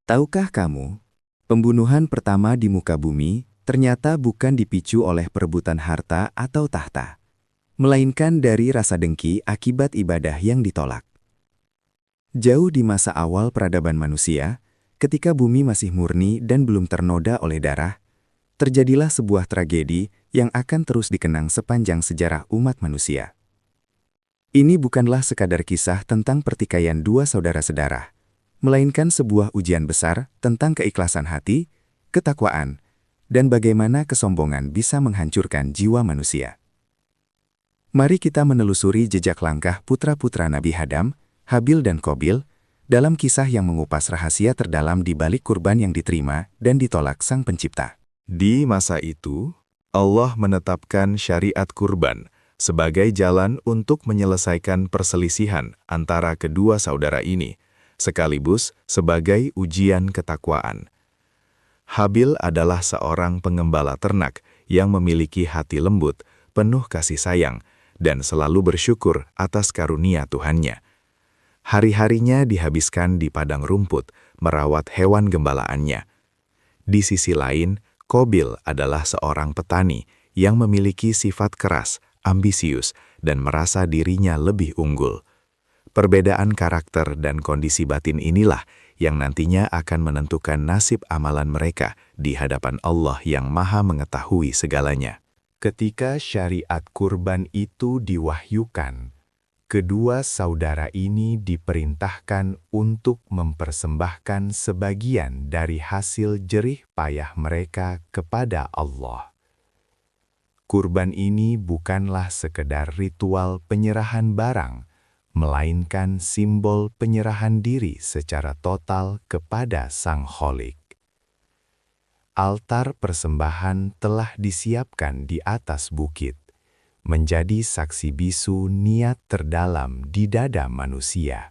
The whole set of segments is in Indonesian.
Tahukah kamu, pembunuhan pertama di muka bumi ternyata bukan dipicu oleh perebutan harta atau tahta, melainkan dari rasa dengki akibat ibadah yang ditolak. Jauh di masa awal peradaban manusia, ketika bumi masih murni dan belum ternoda oleh darah, terjadilah sebuah tragedi yang akan terus dikenang sepanjang sejarah umat manusia. Ini bukanlah sekadar kisah tentang pertikaian dua saudara sedarah, melainkan sebuah ujian besar tentang keikhlasan hati, ketakwaan, dan bagaimana kesombongan bisa menghancurkan jiwa manusia. Mari kita menelusuri jejak langkah putra-putra Nabi Adam, Habil dan Qabil, dalam kisah yang mengupas rahasia terdalam di balik kurban yang diterima dan ditolak Sang Pencipta. Di masa itu, Allah menetapkan syariat kurban sebagai jalan untuk menyelesaikan perselisihan antara kedua saudara ini, sekaligus sebagai ujian ketakwaan. Habil adalah seorang pengembala ternak yang memiliki hati lembut, penuh kasih sayang, dan selalu bersyukur atas karunia Tuhannya. Hari-harinya dihabiskan di padang rumput, merawat hewan gembalaannya. Di sisi lain, Qabil adalah seorang petani yang memiliki sifat keras, ambisius, dan merasa dirinya lebih unggul. Perbedaan karakter dan kondisi batin inilah yang nantinya akan menentukan nasib amalan mereka di hadapan Allah yang Maha Mengetahui segalanya. Ketika syariat kurban itu diwahyukan, kedua saudara ini diperintahkan untuk mempersembahkan sebagian dari hasil jerih payah mereka kepada Allah. Kurban ini bukanlah sekedar ritual penyerahan barang, melainkan simbol penyerahan diri secara total kepada Sang Kholik. Altar persembahan telah disiapkan di atas bukit, menjadi saksi bisu niat terdalam di dada manusia.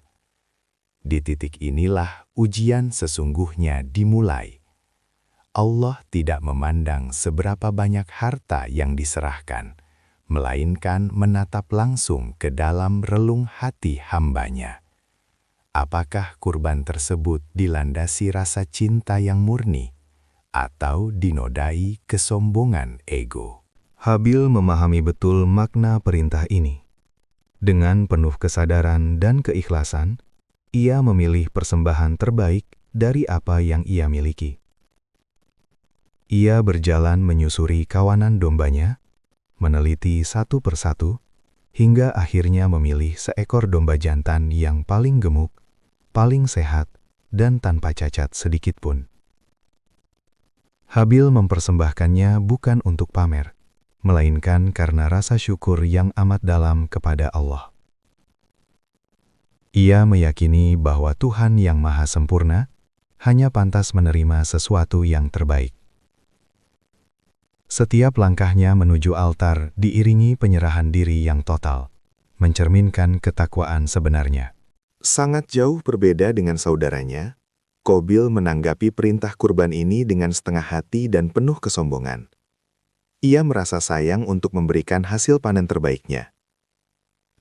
Di titik inilah ujian sesungguhnya dimulai. Allah tidak memandang seberapa banyak harta yang diserahkan, melainkan menatap langsung ke dalam relung hati hambanya. Apakah kurban tersebut dilandasi rasa cinta yang murni, atau dinodai kesombongan ego? Habil memahami betul makna perintah ini. Dengan penuh kesadaran dan keikhlasan, ia memilih persembahan terbaik dari apa yang ia miliki. Ia berjalan menyusuri kawanan dombanya, meneliti satu persatu, hingga akhirnya memilih seekor domba jantan yang paling gemuk, paling sehat, dan tanpa cacat sedikitpun. Habil mempersembahkannya bukan untuk pamer, melainkan karena rasa syukur yang amat dalam kepada Allah. Ia meyakini bahwa Tuhan yang Maha Sempurna hanya pantas menerima sesuatu yang terbaik. Setiap langkahnya menuju altar diiringi penyerahan diri yang total, mencerminkan ketakwaan sebenarnya. Sangat jauh berbeda dengan saudaranya, Qabil menanggapi perintah kurban ini dengan setengah hati dan penuh kesombongan. Ia merasa sayang untuk memberikan hasil panen terbaiknya.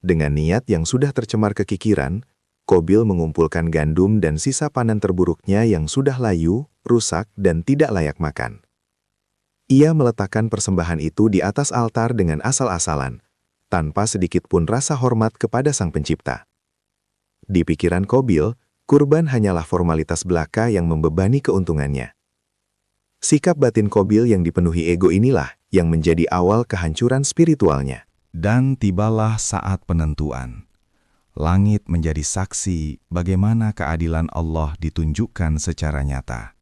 Dengan niat yang sudah tercemar kekikiran, Qabil mengumpulkan gandum dan sisa panen terburuknya yang sudah layu, rusak, dan tidak layak makan. Ia meletakkan persembahan itu di atas altar dengan asal-asalan, tanpa sedikit pun rasa hormat kepada Sang Pencipta. Di pikiran Qabil, kurban hanyalah formalitas belaka yang membebani keuntungannya. Sikap batin Qabil yang dipenuhi ego inilah yang menjadi awal kehancuran spiritualnya. Dan tibalah saat penentuan. Langit menjadi saksi bagaimana keadilan Allah ditunjukkan secara nyata.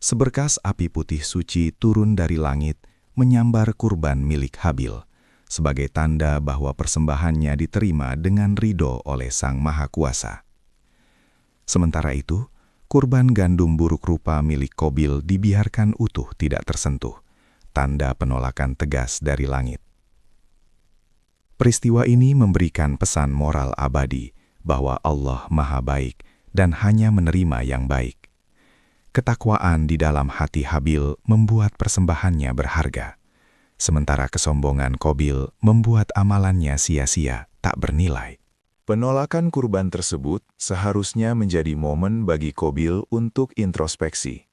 Seberkas api putih suci turun dari langit, menyambar kurban milik Habil, sebagai tanda bahwa persembahannya diterima dengan ridho oleh Sang Maha Kuasa. Sementara itu, kurban gandum buruk rupa milik Qabil dibiarkan utuh tidak tersentuh, tanda penolakan tegas dari langit. Peristiwa ini memberikan pesan moral abadi bahwa Allah Maha Baik dan hanya menerima yang baik. Ketakwaan di dalam hati Habil membuat persembahannya berharga, sementara kesombongan Qabil membuat amalannya sia-sia, tak bernilai. Penolakan kurban tersebut seharusnya menjadi momen bagi Qabil untuk introspeksi.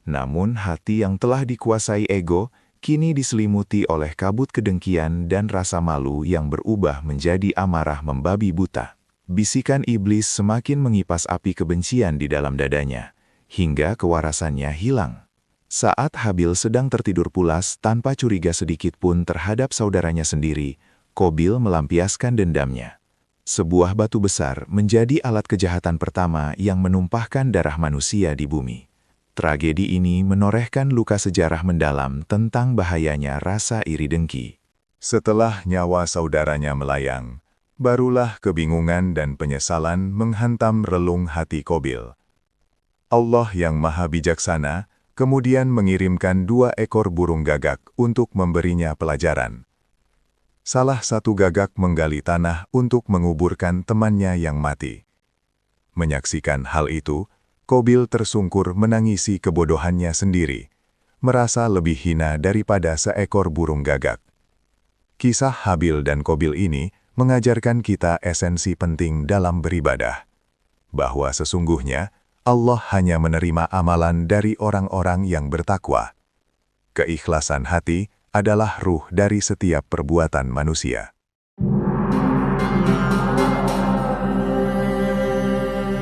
Namun hati yang telah dikuasai ego kini diselimuti oleh kabut kedengkian dan rasa malu yang berubah menjadi amarah membabi buta. Bisikan iblis semakin mengipas api kebencian di dalam dadanya, hingga kewarasannya hilang. Saat Habil sedang tertidur pulas tanpa curiga sedikit pun terhadap saudaranya sendiri, Qabil melampiaskan dendamnya. Sebuah batu besar menjadi alat kejahatan pertama yang menumpahkan darah manusia di bumi. Tragedi ini menorehkan luka sejarah mendalam tentang bahayanya rasa iri dengki. Setelah nyawa saudaranya melayang, barulah kebingungan dan penyesalan menghantam relung hati Qabil. Allah yang Maha Bijaksana kemudian mengirimkan 2 ekor burung gagak untuk memberinya pelajaran. Salah satu gagak menggali tanah untuk menguburkan temannya yang mati. Menyaksikan hal itu, Qabil tersungkur menangisi kebodohannya sendiri, merasa lebih hina daripada seekor burung gagak. Kisah Habil dan Qabil ini mengajarkan kita esensi penting dalam beribadah, bahwa sesungguhnya Allah hanya menerima amalan dari orang-orang yang bertakwa. Keikhlasan hati adalah ruh dari setiap perbuatan manusia.